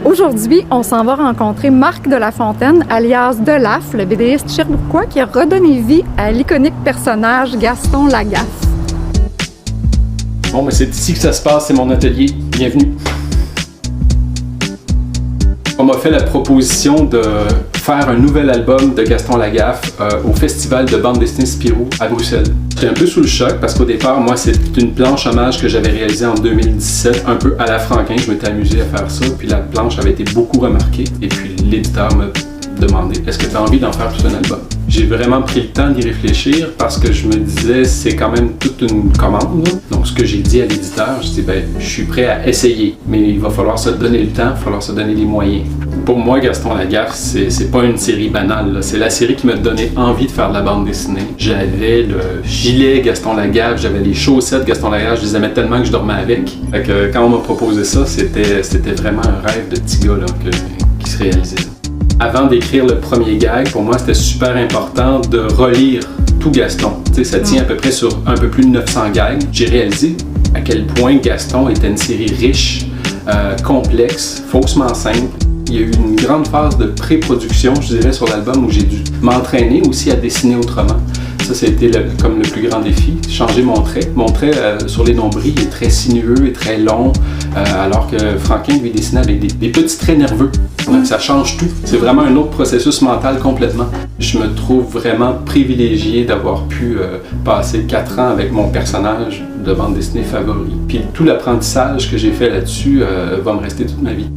Aujourd'hui, on s'en va rencontrer Marc Delafontaine, alias Delaf, le BDiste sherbrookois qui a redonné vie à l'iconique personnage Gaston Lagaffe. Bon, mais c'est ici que ça se passe, c'est mon atelier. Bienvenue. On m'a fait la proposition de faire un nouvel album de Gaston Lagaffe au festival de bande dessinée Spirou à Bruxelles. J'étais un peu sous le choc parce qu'au départ, moi, c'est une planche hommage que j'avais réalisée en 2017, un peu à la Franquin. Je m'étais amusé à faire ça, puis la planche avait été beaucoup remarquée. Et puis l'éditeur m'a demandé « Est-ce que tu as envie d'en faire tout un album ?» J'ai vraiment pris le temps d'y réfléchir parce que je me disais c'est quand même toute une commande. Donc ce que j'ai dit à l'éditeur, je dis je suis prêt à essayer, mais il va falloir se donner le temps, il va falloir se donner les moyens. Pour moi, Gaston Lagaffe, c'est pas une série banale, c'est la série qui m'a donné envie de faire de la bande dessinée. J'avais le gilet Gaston Lagaffe, j'avais les chaussettes Gaston Lagaffe, je les aimais tellement que je dormais avec. Fait que quand on m'a proposé ça, c'était vraiment un rêve de petit gars là, qui se réalisait. Avant d'écrire le premier gag, pour moi, c'était super important de relire tout Gaston. T'sais, ça tient à peu près sur un peu plus de 900 gags. J'ai réalisé à quel point Gaston était une série riche, complexe, faussement simple. Il y a eu une grande phase de pré-production, je dirais, sur l'album où j'ai dû m'entraîner aussi à dessiner autrement. Ça, c'était comme le plus grand défi, changer mon trait. Mon trait sur les nombrils est très sinueux et très long, alors que Franquin lui dessinait avec des petits traits nerveux. Donc ça change tout. C'est vraiment un autre processus mental complètement. Je me trouve vraiment privilégié d'avoir pu passer 4 ans avec mon personnage de bande dessinée favori. Puis tout l'apprentissage que j'ai fait là-dessus va me rester toute ma vie.